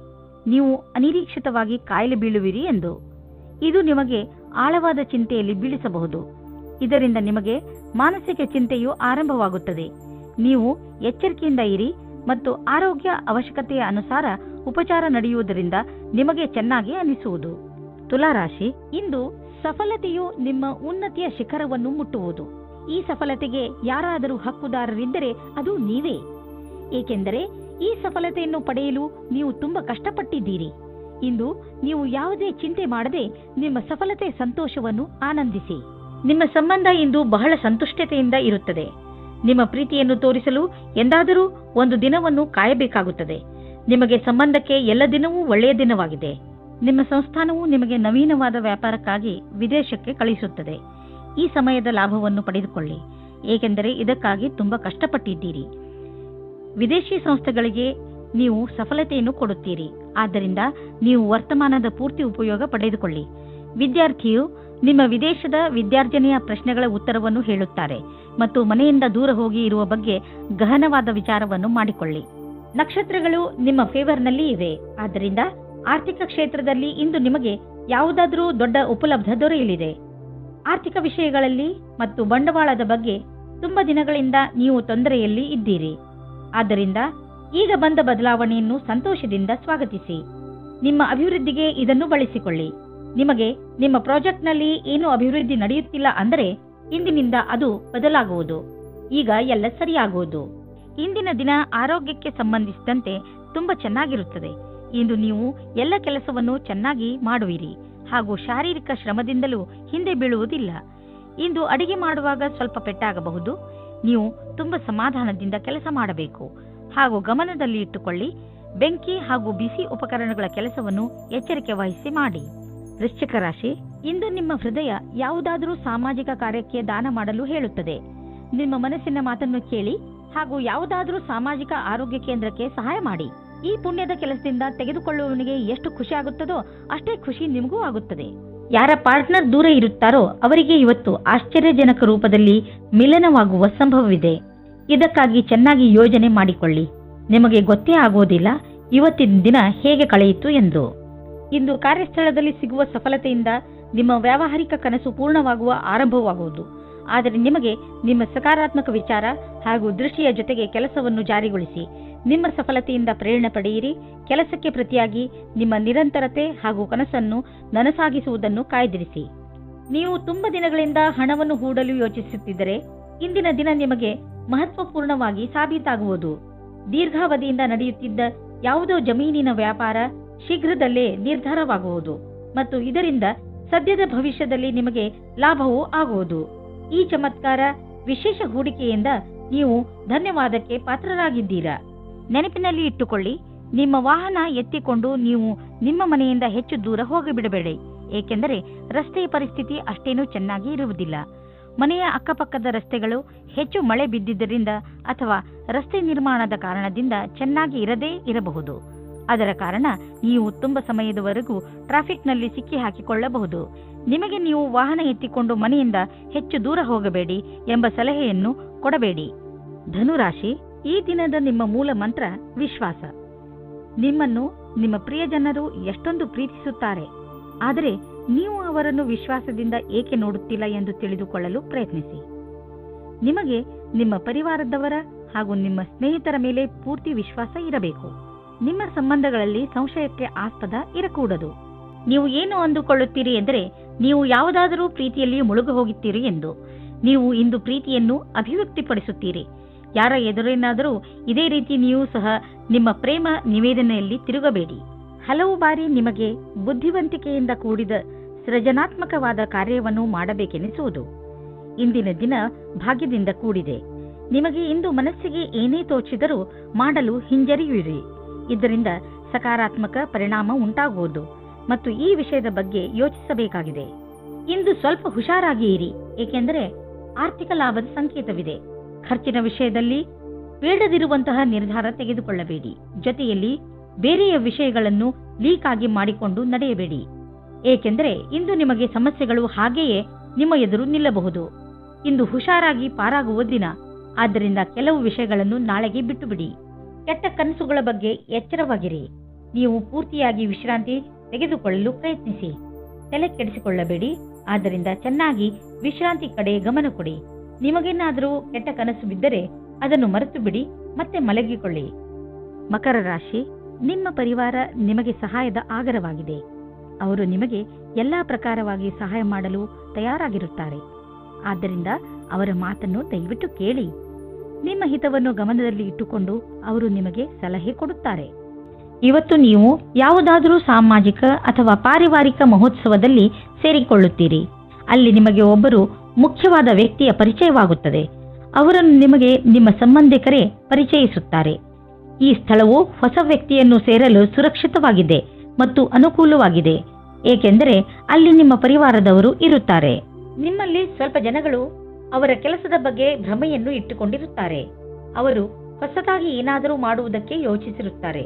B: ನೀವು ಅನಿರೀಕ್ಷಿತವಾಗಿ ಕಾಯಿಲೆ ಬೀಳುವಿರಿ ಎಂದು. ಇದು ನಿಮಗೆ ಆಳವಾದ ಚಿಂತೆಯಲ್ಲಿ ಬೀಳಿಸಬಹುದು. ಇದರಿಂದ ನಿಮಗೆ ಮಾನಸಿಕ ಚಿಂತೆಯು ಆರಂಭವಾಗುತ್ತದೆ. ನೀವು ಎಚ್ಚರಿಕೆಯಿಂದ ಇರಿ ಮತ್ತು ಆರೋಗ್ಯ ಅವಶ್ಯಕತೆಯ ಅನುಸಾರ ಉಪಚಾರ ನಡೆಯುವುದರಿಂದ ನಿಮಗೆ ಚೆನ್ನಾಗಿ ಅನಿಸುವುದು. ತುಲಾರಾಶಿ, ಇಂದು ಸಫಲತೆಯು ನಿಮ್ಮ ಉನ್ನತಿಯ ಶಿಖರವನ್ನು ಮುಟ್ಟುವುದು. ಈ ಸಫಲತೆಗೆ ಯಾರಾದರೂ ಹಕ್ಕುದಾರರಿದ್ದರೆ ಅದು ನೀವೇ, ಏಕೆಂದರೆ ಈ ಸಫಲತೆಯನ್ನು ಪಡೆಯಲು ನೀವು ತುಂಬಾ ಕಷ್ಟಪಟ್ಟಿದ್ದೀರಿ. ಇಂದು ನೀವು ಯಾವುದೇ ಚಿಂತೆ ಮಾಡದೆ ನಿಮ್ಮ ಸಫಲತೆ ಸಂತೋಷವನ್ನು ಆನಂದಿಸಿ. ನಿಮ್ಮ ಸಂಬಂಧ ಇಂದು ಬಹಳ ಸಂತುಷ್ಟತೆಯಿಂದ ಇರುತ್ತದೆ. ನಿಮ್ಮ ಪ್ರೀತಿಯನ್ನು ತೋರಿಸಲು ಎಂದಾದರೂ ಒಂದು ದಿನವನ್ನು ಕಾಯಬೇಕಾಗುತ್ತದೆ. ನಿಮಗೆ ಸಂಬಂಧಕ್ಕೆ ಎಲ್ಲ ದಿನವೂ ಒಳ್ಳೆಯ ದಿನವಾಗಿದೆ. ನಿಮ್ಮ ಸಂಸ್ಥಾನವು ನಿಮಗೆ ನವೀನವಾದ ವ್ಯಾಪಾರಕ್ಕಾಗಿ ವಿದೇಶಕ್ಕೆ ಕಳಿಸುತ್ತದೆ. ಈ ಸಮಯದ ಲಾಭವನ್ನು ಪಡೆದುಕೊಳ್ಳಿ, ಏಕೆಂದರೆ ಇದಕ್ಕಾಗಿ ತುಂಬಾ ಕಷ್ಟಪಟ್ಟಿದ್ದೀರಿ. ವಿದೇಶಿ ಸಂಸ್ಥೆಗಳಿಗೆ ನೀವು ಸಫಲತೆಯನ್ನು ಕೊಡುತ್ತೀರಿ. ಆದ್ದರಿಂದ ನೀವು ವರ್ತಮಾನದ ಪೂರ್ತಿ ಉಪಯೋಗ ಪಡೆದುಕೊಳ್ಳಿ. ವಿದ್ಯಾರ್ಥಿಯು ನಿಮ್ಮ ವಿದೇಶದ ವಿದ್ಯಾರ್ಜನೆಯ ಪ್ರಶ್ನೆಗಳ ಉತ್ತರವನ್ನು ಹೇಳುತ್ತಾರೆ ಮತ್ತು ಮನೆಯಿಂದ ದೂರ ಹೋಗಿ ಇರುವ ಬಗ್ಗೆ ಗಹನವಾದ ವಿಚಾರವನ್ನು ಮಾಡಿಕೊಳ್ಳಿ. ನಕ್ಷತ್ರಗಳು ನಿಮ್ಮ ಫೇವರ್ನಲ್ಲಿ ಇವೆ. ಆದ್ದರಿಂದ ಆರ್ಥಿಕ ಕ್ಷೇತ್ರದಲ್ಲಿ ಇಂದು ನಿಮಗೆ ಯಾವುದಾದರೂ ದೊಡ್ಡ ಉಪಲಬ್ಧ ದೊರೆಯಲಿದೆ. ಆರ್ಥಿಕ ವಿಷಯಗಳಲ್ಲಿ ಮತ್ತು ಬಂಡವಾಳದ ಬಗ್ಗೆ ತುಂಬಾ ದಿನಗಳಿಂದ ನೀವು ತೊಂದರೆಯಲ್ಲಿ ಇದ್ದೀರಿ. ಆದ್ದರಿಂದ ಈಗ ಬಂದ ಬದಲಾವಣೆಯನ್ನು ಸಂತೋಷದಿಂದ ಸ್ವಾಗತಿಸಿ. ನಿಮ್ಮ ಅಭಿವೃದ್ಧಿಗೆ ಇದನ್ನು ಬಳಸಿಕೊಳ್ಳಿ. ನಿಮಗೆ ನಿಮ್ಮ ಪ್ರಾಜೆಕ್ಟ್ನಲ್ಲಿ ಏನು ಅಭಿವೃದ್ಧಿ ನಡೆಯುತ್ತಿಲ್ಲ ಅಂದರೆ ಇಂದಿನಿಂದ ಅದು ಬದಲಾಗುವುದು. ಈಗ ಎಲ್ಲ ಸರಿಯಾಗುವುದು. ಇಂದಿನ ದಿನ ಆರೋಗ್ಯಕ್ಕೆ ಸಂಬಂಧಿಸಿದಂತೆ ತುಂಬಾ ಚೆನ್ನಾಗಿರುತ್ತದೆ. ಇಂದು ನೀವು ಎಲ್ಲ ಕೆಲಸವನ್ನು ಚೆನ್ನಾಗಿ ಮಾಡುವಿರಿ ಹಾಗೂ ಶಾರೀರಿಕ ಶ್ರಮದಿಂದಲೂ ಹಿಂದೆ ಬೀಳುವುದಿಲ್ಲ. ಇಂದು ಅಡಿಗೆ ಮಾಡುವಾಗ ಸ್ವಲ್ಪ ಪೆಟ್ಟಾಗಬಹುದು. ನೀವು ತುಂಬಾ ಸಮಾಧಾನದಿಂದ ಕೆಲಸ ಮಾಡಬೇಕು ಹಾಗೂ ಗಮನದಲ್ಲಿ ಇಟ್ಟುಕೊಳ್ಳಿ. ಬೆಂಕಿ ಹಾಗೂ ಬಿಸಿ ಉಪಕರಣಗಳ ಕೆಲಸವನ್ನು ಎಚ್ಚರಿಕೆ ವಹಿಸಿ ಮಾಡಿ. ವೃಶ್ಚಿಕ ರಾಶಿ, ಇಂದು ನಿಮ್ಮ ಹೃದಯ ಯಾವುದಾದರೂ ಸಾಮಾಜಿಕ ಕಾರ್ಯಕ್ಕೆ ದಾನ ಮಾಡಲು ಹೇಳುತ್ತದೆ. ನಿಮ್ಮ ಮನಸ್ಸಿನ ಮಾತನ್ನು ಕೇಳಿ ಹಾಗೂ ಯಾವುದಾದರೂ ಸಾಮಾಜಿಕ ಆರೋಗ್ಯ ಕೇಂದ್ರಕ್ಕೆ ಸಹಾಯ ಮಾಡಿ. ಈ ಪುಣ್ಯದ ಕೆಲಸದಿಂದ ತೆಗೆದುಕೊಳ್ಳುವವನಿಗೆ ಎಷ್ಟು ಖುಷಿ ಆಗುತ್ತದೋ ಅಷ್ಟೇ ಖುಷಿ ನಿಮಗೂ ಆಗುತ್ತದೆ. ಯಾರ ಪಾರ್ಟ್ನರ್ ದೂರ ಇರುತ್ತಾರೋ ಅವರಿಗೆ ಇವತ್ತು ಆಶ್ಚರ್ಯಜನಕ ರೂಪದಲ್ಲಿ ಮಿಲನವಾಗುವ ಸಂಭವವಿದೆ. ಇದಕ್ಕಾಗಿ ಚೆನ್ನಾಗಿ ಯೋಜನೆ ಮಾಡಿಕೊಳ್ಳಿ. ನಿಮಗೆ ಗೊತ್ತೇ ಆಗುವುದಿಲ್ಲ ಇವತ್ತಿನ ದಿನ ಹೇಗೆ ಕಳೆಯಿತು ಎಂದು. ಇಂದು ಕಾರ್ಯಸ್ಥಳದಲ್ಲಿ ಸಿಗುವ ಸಫಲತೆಯಿಂದ ನಿಮ್ಮ ವ್ಯಾವಹಾರಿಕ ಕನಸು ಪೂರ್ಣವಾಗುವ ಆರಂಭವಾಗುವುದು. ಆದರೆ ನಿಮಗೆ ನಿಮ್ಮ ಸಕಾರಾತ್ಮಕ ವಿಚಾರ ಹಾಗೂ ದೃಷ್ಟಿಯ ಜೊತೆಗೆ ಕೆಲಸವನ್ನು ಜಾರಿಗೊಳಿಸಿ. ನಿಮ್ಮ ಸಫಲತೆಯಿಂದ ಪ್ರೇರಣೆ ಪಡೆಯಿರಿ. ಕೆಲಸಕ್ಕೆ ಪ್ರತಿಯಾಗಿ ನಿಮ್ಮ ನಿರಂತರತೆ ಹಾಗೂ ಕನಸನ್ನು ನನಸಾಗಿಸುವುದನ್ನು ಕಾಯ್ದಿರಿಸಿ. ನೀವು ತುಂಬಾ ದಿನಗಳಿಂದ ಹಣವನ್ನು ಹೂಡಲು ಯೋಚಿಸುತ್ತಿದ್ದರೆ ಇಂದಿನ ದಿನ ನಿಮಗೆ ಮಹತ್ವಪೂರ್ಣವಾಗಿ ಸಾಬೀತಾಗುವುದು. ದೀರ್ಘಾವಧಿಯಿಂದ ನಡೆಯುತ್ತಿದ್ದ ಯಾವುದೋ ಜಮೀನಿನ ವ್ಯಾಪಾರ ಶೀಘ್ರದಲ್ಲೇ ನಿರ್ಧಾರವಾಗುವುದು ಮತ್ತು ಇದರಿಂದ ಸದ್ಯದ ಭವಿಷ್ಯದಲ್ಲಿ ನಿಮಗೆ ಲಾಭವೂ ಆಗುವುದು. ಈ ಚಮತ್ಕಾರ ವಿಶೇಷ ಹೂಡಿಕೆಯಿಂದ ನೀವು ಧನ್ಯವಾದಕ್ಕೆ ಪಾತ್ರರಾಗಿದ್ದೀರಾ. ನೆನಪಿನಲ್ಲಿ ಇಟ್ಟುಕೊಳ್ಳಿ, ನಿಮ್ಮ ವಾಹನ ಎತ್ತಿಕೊಂಡು ನೀವು ನಿಮ್ಮ ಮನೆಯಿಂದ ಹೆಚ್ಚು ದೂರ ಹೋಗಿಬಿಡಬೇಡಿ, ಏಕೆಂದರೆ ರಸ್ತೆಯ ಪರಿಸ್ಥಿತಿ ಅಷ್ಟೇನೂ ಚೆನ್ನಾಗಿ ಇರುವುದಿಲ್ಲ. ಮನೆಯ ಅಕ್ಕಪಕ್ಕದ ರಸ್ತೆಗಳು ಹೆಚ್ಚು ಮಳೆ ಬಿದ್ದಿದ್ದರಿಂದ ಅಥವಾ ರಸ್ತೆ ನಿರ್ಮಾಣದ ಕಾರಣದಿಂದ ಚೆನ್ನಾಗಿ ಇರದೇ ಇರಬಹುದು. ಅದರ ಕಾರಣ ನೀವು ತುಂಬಾ ಸಮಯದವರೆಗೂ ಟ್ರಾಫಿಕ್ನಲ್ಲಿ ಸಿಕ್ಕಿ ಹಾಕಿಕೊಳ್ಳಬಹುದು. ನಿಮಗೆ ನೀವು ವಾಹನ ಎತ್ತಿಕೊಂಡು ಮನೆಯಿಂದ ಹೆಚ್ಚು ದೂರ ಹೋಗಬೇಡಿ ಎಂಬ ಸಲಹೆಯನ್ನು ಕೊಡಬೇಡಿ. ಧನುರಾಶಿ, ಈ ದಿನದ ನಿಮ್ಮ ಮೂಲ ಮಂತ್ರ ವಿಶ್ವಾಸ. ನಿಮ್ಮನ್ನು ನಿಮ್ಮ ಪ್ರಿಯಜನರು ಎಷ್ಟೊಂದು ಪ್ರೀತಿಸುತ್ತಾರೆ, ಆದರೆ ನೀವು ಅವರನ್ನು ವಿಶ್ವಾಸದಿಂದ ಏಕೆ ನೋಡುತ್ತಿಲ್ಲ ಎಂದು ತಿಳಿದುಕೊಳ್ಳಲು ಪ್ರಯತ್ನಿಸಿ. ನಿಮಗೆ ನಿಮ್ಮ ಪರಿವಾರದವರ ಹಾಗೂ ನಿಮ್ಮ ಸ್ನೇಹಿತರ ಮೇಲೆ ಪೂರ್ತಿ ವಿಶ್ವಾಸ ಇರಬೇಕು. ನಿಮ್ಮ ಸಂಬಂಧಗಳಲ್ಲಿ ಸಂಶಯಕ್ಕೆ ಆಸ್ಪದ ಇರಕೂಡದು. ನೀವು ಏನು ಅಂದುಕೊಳ್ಳುತ್ತೀರಿ ಎಂದರೆ ನೀವು ಯಾವುದಾದರೂ ಪ್ರೀತಿಯಲ್ಲಿ ಮುಳುಗು ಹೋಗುತ್ತೀರಿ ಎಂದು. ನೀವು ಇಂದು ಪ್ರೀತಿಯನ್ನು ಅಭಿವ್ಯಕ್ತಿಪಡಿಸುತ್ತೀರಿ. ಯಾರ ಎದುರೇನಾದರೂ ಇದೇ ರೀತಿ ನೀವು ಸಹ ನಿಮ್ಮ ಪ್ರೇಮ ನಿವೇದನೆಯಲ್ಲಿ ತಿರುಗಬೇಡಿ. ಹಲವು ಬಾರಿ ನಿಮಗೆ ಬುದ್ಧಿವಂತಿಕೆಯಿಂದ ಕೂಡಿದ ಸೃಜನಾತ್ಮಕವಾದ ಕಾರ್ಯವನ್ನು ಮಾಡಬೇಕೆನಿಸುವುದು. ಇಂದಿನ ದಿನ ಭಾಗ್ಯದಿಂದ ಕೂಡಿದೆ. ನಿಮಗೆ ಇಂದು ಮನಸ್ಸಿಗೆ ಏನೇ ತೋಚಿದರೂ ಮಾಡಲು ಹಿಂಜರಿಯುವಿರಿ. ಇದರಿಂದ ಸಕಾರಾತ್ಮಕ ಪರಿಣಾಮ ಉಂಟಾಗುವುದು ಮತ್ತು ಈ ವಿಷಯದ ಬಗ್ಗೆ ಯೋಚಿಸಬೇಕಾಗಿದೆ. ಇಂದು ಸ್ವಲ್ಪ ಹುಷಾರಾಗಿ ಇರಿ, ಏಕೆಂದರೆ ಆರ್ಥಿಕ ಲಾಭದ ಸಂಕೇತವಿದೆ. ಖರ್ಚಿನ ವಿಷಯದಲ್ಲಿ ಬೇಡದಿರುವಂತಹ ನಿರ್ಧಾರ ತೆಗೆದುಕೊಳ್ಳಬೇಡಿ. ಜೊತೆಯಲ್ಲಿ ಬೇರೆಯ ವಿಷಯಗಳನ್ನು ಲೀಕ್ ಆಗಿ ಮಾಡಿಕೊಂಡು ನಡೆಯಬೇಡಿ, ಏಕೆಂದರೆ ಇಂದು ನಿಮಗೆ ಸಮಸ್ಯೆಗಳು ಹಾಗೆಯೇ ನಿಮ್ಮ ಎದುರು ನಿಲ್ಲಬಹುದು. ಇಂದು ಹುಷಾರಾಗಿ ಪಾರಾಗುವ ದಿನ, ಆದ್ದರಿಂದ ಕೆಲವು ವಿಷಯಗಳನ್ನು ನಾಳೆಗೆ ಬಿಟ್ಟು ಬಿಡಿ. ಕೆಟ್ಟ ಕನಸುಗಳ ಬಗ್ಗೆ ಎಚ್ಚರವಾಗಿರಿ. ನೀವು ಪೂರ್ತಿಯಾಗಿ ವಿಶ್ರಾಂತಿ ತೆಗೆದುಕೊಳ್ಳಲು ಪ್ರಯತ್ನಿಸಿ. ತಲೆ ಕೆಡಿಸಿಕೊಳ್ಳಬೇಡಿ, ಆದ್ದರಿಂದ ಚೆನ್ನಾಗಿ ವಿಶ್ರಾಂತಿ ಕಡೆ ಗಮನ ಕೊಡಿ. ನಿಮಗೇನಾದರೂ ಕೆಟ್ಟ ಕನಸು ಬಿದ್ದರೆ ಅದನ್ನು ಮರೆತು ಬಿಡಿ, ಮತ್ತೆ ಮಲಗಿಕೊಳ್ಳಿ. ಮಕರ ರಾಶಿ, ನಿಮ್ಮ ಪರಿವಾರ ನಿಮಗೆ ಸಹಾಯದ ಆಗರವಾಗಿದೆ. ಅವರು ನಿಮಗೆ ಎಲ್ಲಾ ಪ್ರಕಾರವಾಗಿ ಸಹಾಯ ಮಾಡಲು ತಯಾರಾಗಿರುತ್ತಾರೆ. ಆದ್ದರಿಂದ ಅವರ ಮಾತನ್ನು ದಯವಿಟ್ಟು ಕೇಳಿ. ನಿಮ್ಮ ಹಿತವನ್ನು ಗಮನದಲ್ಲಿ ಇಟ್ಟುಕೊಂಡು ಅವರು ನಿಮಗೆ ಸಲಹೆ ಕೊಡುತ್ತಾರೆ. ಇವತ್ತು ನೀವು ಯಾವುದಾದರೂ ಸಾಮಾಜಿಕ ಅಥವಾ ಪಾರಿವಾರಿಕ ಮಹೋತ್ಸವದಲ್ಲಿ ಸೇರಿಕೊಳ್ಳುತ್ತೀರಿ. ಅಲ್ಲಿ ನಿಮಗೆ ಒಬ್ಬರು ಮುಖ್ಯವಾದ ವ್ಯಕ್ತಿಯ ಪರಿಚಯವಾಗುತ್ತದೆ. ಅವರನ್ನು ನಿಮಗೆ ನಿಮ್ಮ ಸಂಬಂಧಿಕರೇ ಪರಿಚಯಿಸುತ್ತಾರೆ. ಈ ಸ್ಥಳವು ಹೊಸ ವ್ಯಕ್ತಿಯನ್ನು ಸೇರಲು ಸುರಕ್ಷಿತವಾಗಿದೆ ಮತ್ತು ಅನುಕೂಲವಾಗಿದೆ, ಏಕೆಂದರೆ ಅಲ್ಲಿ ನಿಮ್ಮ ಪರಿವಾರದವರು ಇರುತ್ತಾರೆ. ನಿಮ್ಮಲ್ಲಿ ಸ್ವಲ್ಪ ಜನಗಳು ಅವರ ಕೆಲಸದ ಬಗ್ಗೆ ಭ್ರಮೆಯನ್ನು ಇಟ್ಟುಕೊಂಡಿರುತ್ತಾರೆ. ಅವರು ಹೊಸದಾಗಿ ಏನಾದರೂ ಮಾಡುವುದಕ್ಕೆ ಯೋಚಿಸಿರುತ್ತಾರೆ.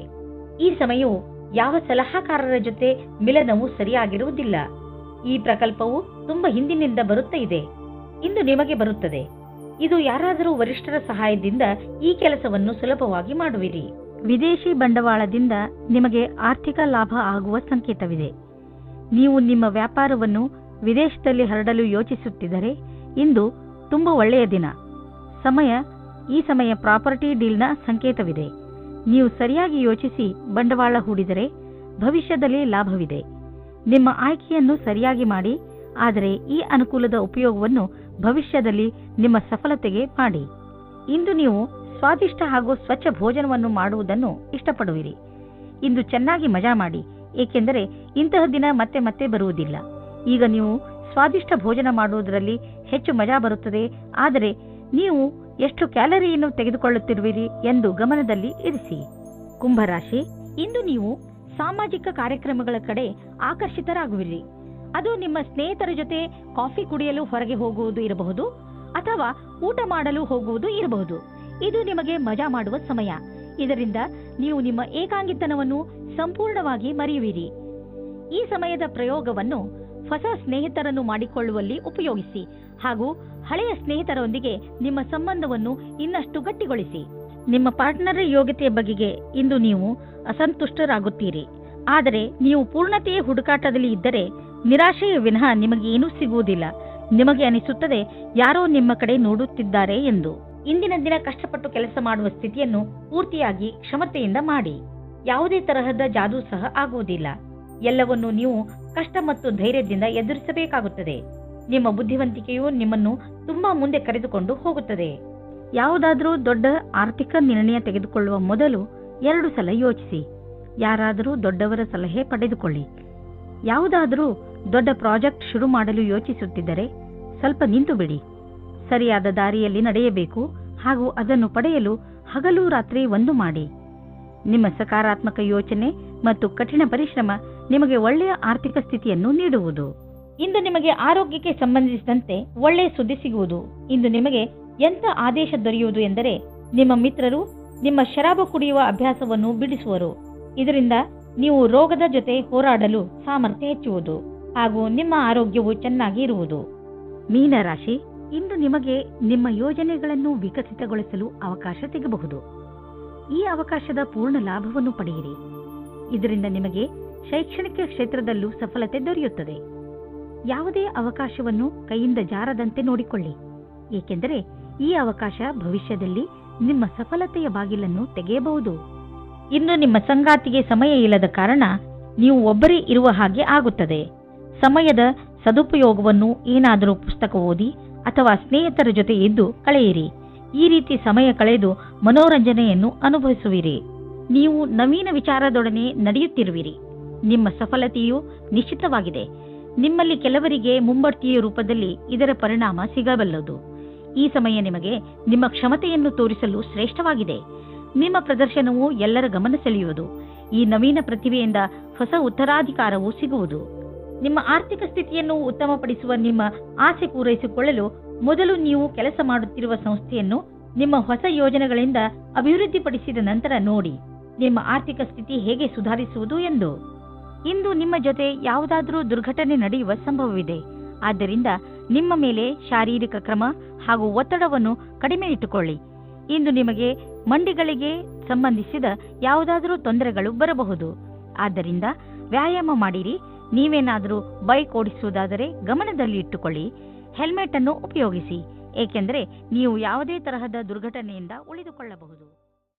B: ಈ ಸಮಯವು ಯಾವ ಸಲಹಾಕಾರರ ಜೊತೆ ಮಿಲನವು ಸರಿಯಾಗಿರುವುದಿಲ್ಲ. ಈ ಪ್ರಕಲ್ಪವು ತುಂಬಾ ಹಿಂದಿನಿಂದ ಬರುತ್ತಾ ಇದೆ, ಇಂದು ನಿಮಗೆ ಬರುತ್ತದೆ. ಇದು ಯಾರಾದರೂ ವರಿಷ್ಠರ ಸಹಾಯದಿಂದ ಈ ಕೆಲಸವನ್ನು ಸುಲಭವಾಗಿ ಮಾಡುವಿರಿ. ವಿದೇಶಿ ಬಂಡವಾಳದಿಂದ ನಿಮಗೆ ಆರ್ಥಿಕ ಲಾಭ ಆಗುವ ಸಂಕೇತವಿದೆ. ನೀವು ನಿಮ್ಮ ವ್ಯಾಪಾರವನ್ನು ವಿದೇಶದಲ್ಲಿ ಹರಡಲು ಯೋಚಿಸುತ್ತಿದ್ದರೆ ಇಂದು ತುಂಬಾ ಒಳ್ಳೆಯ ದಿನ. ಈ ಸಮಯ ಪ್ರಾಪರ್ಟಿ ಡೀಲ್ನ ಸಂಕೇತವಿದೆ. ನೀವು ಸರಿಯಾಗಿ ಯೋಚಿಸಿ ಬಂಡವಾಳ ಹೂಡಿದರೆ ಭವಿಷ್ಯದಲ್ಲಿ ಲಾಭವಿದೆ. ನಿಮ್ಮ ಆಯ್ಕೆಯನ್ನು ಸರಿಯಾಗಿ ಮಾಡಿ, ಆದರೆ ಈ ಅನುಕೂಲದ ಉಪಯೋಗವನ್ನು ಭವಿಷ್ಯದಲ್ಲಿ ನಿಮ್ಮ ಸಫಲತೆಗೆ ಮಾಡಿ. ಇಂದು ನೀವು ಸ್ವಾದಿಷ್ಟ ಹಾಗೂ ಸ್ವಚ್ಛ ಭೋಜನವನ್ನು ಮಾಡುವುದನ್ನು ಇಷ್ಟಪಡುವಿರಿ. ಇಂದು ಚೆನ್ನಾಗಿ ಮಜಾ ಮಾಡಿ, ಏಕೆಂದರೆ ಇಂತಹ ದಿನ ಮತ್ತೆ ಮತ್ತೆ ಬರುವುದಿಲ್ಲ. ಈಗ ನೀವು ಸ್ವಾದಿಷ್ಟ ಭೋಜನ ಮಾಡುವುದರಲ್ಲಿ ಹೆಚ್ಚು ಮಜಾ ಬರುತ್ತದೆ, ಆದರೆ ನೀವು ಎಷ್ಟು ಕ್ಯಾಲರಿಯನ್ನು ತೆಗೆದುಕೊಳ್ಳುತ್ತಿರುವಿರಿ ಎಂದು ಗಮನದಲ್ಲಿ ಇರಿಸಿ. ಕುಂಭರಾಶಿ, ಇಂದು ನೀವು ಸಾಮಾಜಿಕ ಕಾರ್ಯಕ್ರಮಗಳ ಕಡೆ ಆಕರ್ಷಿತರಾಗುವಿರಿ. ಅದು ನಿಮ್ಮ ಸ್ನೇಹಿತರ ಜೊತೆ ಕಾಫಿ ಕುಡಿಯಲು ಹೊರಗೆ ಹೋಗುವುದು ಇರಬಹುದು ಅಥವಾ ಊಟ ಮಾಡಲು ಹೋಗುವುದು ಇರಬಹುದು. ಇದು ನಿಮಗೆ ಮಜಾ ಮಾಡುವ ಸಮಯ. ಇದರಿಂದ ನೀವು ನಿಮ್ಮ ಏಕಾಂಗಿತನವನ್ನು ಸಂಪೂರ್ಣವಾಗಿ ಮರೆಯುವಿರಿ. ಈ ಸಮಯದ ಪ್ರಯೋಗವನ್ನು ಹೊಸ ಸ್ನೇಹಿತರನ್ನು ಮಾಡಿಕೊಳ್ಳುವಲ್ಲಿ ಉಪಯೋಗಿಸಿ ಹಾಗೂ ಹಳೆಯ ಸ್ನೇಹಿತರೊಂದಿಗೆ ನಿಮ್ಮ ಸಂಬಂಧವನ್ನು ಇನ್ನಷ್ಟು ಗಟ್ಟಿಗೊಳಿಸಿ. ನಿಮ್ಮ ಪಾರ್ಟ್ನರ್ ಯೋಗ್ಯತೆಯ ಬಗೆಗೆ ಇಂದು ನೀವು ಅಸಂತುಷ್ಟರಾಗುತ್ತೀರಿ. ಆದರೆ ನೀವು ಪೂರ್ಣತೆಯ ಹುಡುಕಾಟದಲ್ಲಿ ಇದ್ದರೆ ನಿರಾಶೆಯ ವಿನಃ ನಿಮಗೆ ಏನೂ ಸಿಗುವುದಿಲ್ಲ. ನಿಮಗೆ ಅನಿಸುತ್ತದೆ ಯಾರೋ ನಿಮ್ಮ ಕಡೆ ನೋಡುತ್ತಿದ್ದಾರೆ ಎಂದು. ಇಂದಿನ ದಿನ ಕಷ್ಟಪಟ್ಟು ಕೆಲಸ ಮಾಡುವ ಸ್ಥಿತಿಯನ್ನು ಪೂರ್ತಿಯಾಗಿ ಕ್ಷಮತೆಯಿಂದ ಮಾಡಿ. ಯಾವುದೇ ತರಹದ ಜಾದೂ ಸಹ ಆಗುವುದಿಲ್ಲ. ಎಲ್ಲವನ್ನೂ ನೀವು ಕಷ್ಟ ಮತ್ತು ಧೈರ್ಯದಿಂದ ಎದುರಿಸಬೇಕಾಗುತ್ತದೆ. ನಿಮ್ಮ ಬುದ್ಧಿವಂತಿಕೆಯು ನಿಮ್ಮನ್ನು ತುಂಬಾ ಮುಂದೆ ಕರೆದುಕೊಂಡು ಹೋಗುತ್ತದೆ. ಯಾವುದಾದರೂ ದೊಡ್ಡ ಆರ್ಥಿಕ ನಿರ್ಣಯ ತೆಗೆದುಕೊಳ್ಳುವ ಮೊದಲು 2 ಸಲ ಯೋಚಿಸಿ. ಯಾರಾದರೂ ದೊಡ್ಡವರ ಸಲಹೆ ಪಡೆದುಕೊಳ್ಳಿ. ಯಾವುದಾದರೂ ದೊಡ್ಡ ಪ್ರಾಜೆಕ್ಟ್ ಶುರು ಮಾಡಲು ಯೋಚಿಸುತ್ತಿದ್ದರೆ ಸ್ವಲ್ಪ ನಿಂತು ಬಿಡಿ. ಸರಿಯಾದ ದಾರಿಯಲ್ಲಿ ನಡೆಯಬೇಕು ಹಾಗೂ ಅದನ್ನು ಪಡೆಯಲು ಹಗಲು ರಾತ್ರಿ ಒಂದು ಮಾಡಿ. ನಿಮ್ಮ ಸಕಾರಾತ್ಮಕ ಯೋಚನೆ ಮತ್ತು ಕಠಿಣ ಪರಿಶ್ರಮ ನಿಮಗೆ ಒಳ್ಳೆಯ ಆರ್ಥಿಕ ಸ್ಥಿತಿಯನ್ನು ನೀಡುವುದು. ಇಂದು ನಿಮಗೆ ಆರೋಗ್ಯಕ್ಕೆ ಸಂಬಂಧಿಸಿದಂತೆ ಒಳ್ಳೆಯ ಸುದ್ದಿ ಸಿಗುವುದು. ಇಂದು ನಿಮಗೆ ಎಂಥ ಆದೇಶ ದೊರೆಯುವುದು ಎಂದರೆ ನಿಮ್ಮ ಮಿತ್ರರು ನಿಮ್ಮ ಶರಾಬು ಕುಡಿಯುವ ಅಭ್ಯಾಸವನ್ನು ಬಿಡಿಸುವರು. ಇದರಿಂದ ನೀವು ರೋಗದ ಜೊತೆ ಹೋರಾಡಲು ಸಾಮರ್ಥ್ಯ ಹೆಚ್ಚುವುದು ಹಾಗೂ ನಿಮ್ಮ ಆರೋಗ್ಯವು ಚೆನ್ನಾಗಿ ಇರುವುದು. ಮೀನರಾಶಿ, ಇಂದು ನಿಮಗೆ ನಿಮ್ಮ ಯೋಜನೆಗಳನ್ನು ವಿಕಸಿತಗೊಳಿಸಲು ಅವಕಾಶ ಸಿಗಬಹುದು. ಈ ಅವಕಾಶದ ಪೂರ್ಣ ಲಾಭವನ್ನು ಪಡೆಯಿರಿ. ಇದರಿಂದ ನಿಮಗೆ ಶೈಕ್ಷಣಿಕ ಕ್ಷೇತ್ರದಲ್ಲೂ ಸಫಲತೆ ದೊರೆಯುತ್ತದೆ. ಯಾವುದೇ ಅವಕಾಶವನ್ನು ಕೈಯಿಂದ ಜಾರದಂತೆ ನೋಡಿಕೊಳ್ಳಿ, ಏಕೆಂದರೆ ಈ ಅವಕಾಶ ಭವಿಷ್ಯದಲ್ಲಿ ನಿಮ್ಮ ಸಫಲತೆಯ ಬಾಗಿಲನ್ನು ತೆಗೆಯಬಹುದು. ಇನ್ನು ನಿಮ್ಮ ಸಂಗಾತಿಗೆ ಸಮಯ ಇಲ್ಲದ ಕಾರಣ ನೀವು ಒಬ್ಬರೇ ಇರುವ ಹಾಗೆ ಆಗುತ್ತದೆ. ಸಮಯದ ಸದುಪಯೋಗವನ್ನು ಏನಾದರೂ ಪುಸ್ತಕ ಓದಿ ಅಥವಾ ಸ್ನೇಹಿತರ ಜೊತೆ ಇದ್ದು ಕಳೆಯಿರಿ. ಈ ರೀತಿ ಸಮಯ ಕಳೆದು ಮನೋರಂಜನೆಯನ್ನು ಅನುಭವಿಸುವಿರಿ. ನೀವು ನವೀನ ವಿಚಾರದೊಡನೆ ನಡೆಯುತ್ತಿರುವಿರಿ. ನಿಮ್ಮ ಸಫಲತೆಯು ನಿಶ್ಚಿತವಾಗಿದೆ. ನಿಮ್ಮಲ್ಲಿ ಕೆಲವರಿಗೆ ಮುಂಬಡ್ತಿಯ ರೂಪದಲ್ಲಿ ಇದರ ಪರಿಣಾಮ ಸಿಗಬಲ್ಲದು. ಈ ಸಮಯ ನಿಮಗೆ ನಿಮ್ಮ ಕ್ಷಮತೆಯನ್ನು ತೋರಿಸಲು ಶ್ರೇಷ್ಠವಾಗಿದೆ. ನಿಮ್ಮ ಪ್ರದರ್ಶನವು ಎಲ್ಲರ ಗಮನ ಸೆಳೆಯುವುದು. ಈ ನವೀನ ಪ್ರತಿಭೆಯಿಂದ ಹೊಸ ಉತ್ತರಾಧಿಕಾರವು ಸಿಗುವುದು. ನಿಮ್ಮ ಆರ್ಥಿಕ ಸ್ಥಿತಿಯನ್ನು ಉತ್ತಮಪಡಿಸುವ ನಿಮ್ಮ ಆಸೆ ಪೂರೈಸಿಕೊಳ್ಳಲು ಮೊದಲು ನೀವು ಕೆಲಸ ಮಾಡುತ್ತಿರುವ ಸಂಸ್ಥೆಯನ್ನು ನಿಮ್ಮ ಹೊಸ ಯೋಜನೆಗಳಿಂದ ಅಭಿವೃದ್ಧಿಪಡಿಸಿದ ನಂತರ ನೋಡಿ ನಿಮ್ಮ ಆರ್ಥಿಕ ಸ್ಥಿತಿ ಹೇಗೆ ಸುಧಾರಿಸುವುದು ಎಂದು. ಇಂದು ನಿಮ್ಮ ಜೊತೆ ಯಾವುದಾದರೂ ದುರ್ಘಟನೆ ನಡೆಯುವ ಸಂಭವವಿದೆ. ಆದ್ದರಿಂದ ನಿಮ್ಮ ಮೇಲೆ ಶಾರೀರಿಕ ಕ್ರಮ ಹಾಗೂ ಒತ್ತಡವನ್ನು ಕಡಿಮೆ ಇಟ್ಟುಕೊಳ್ಳಿ. ಇಂದು ನಿಮಗೆ ಮಂಡಿಗಳಿಗೆ ಸಂಬಂಧಿಸಿದ ಯಾವುದಾದರೂ ತೊಂದರೆಗಳು ಬರಬಹುದು. ಆದ್ದರಿಂದ ವ್ಯಾಯಾಮ ಮಾಡಿರಿ. ನೀವೇನಾದರೂ ಬೈಕ್ ಓಡಿಸುವುದಾದರೆ ಗಮನದಲ್ಲಿ ಇಟ್ಟುಕೊಳ್ಳಿ. ಹೆಲ್ಮೆಟ್ ಅನ್ನು ಉಪಯೋಗಿಸಿ, ಏಕೆಂದರೆ ನೀವು ಯಾವುದೇ ತರಹದ ದುರ್ಘಟನೆಯಿಂದ ಉಳಿದುಕೊಳ್ಳಬಹುದು.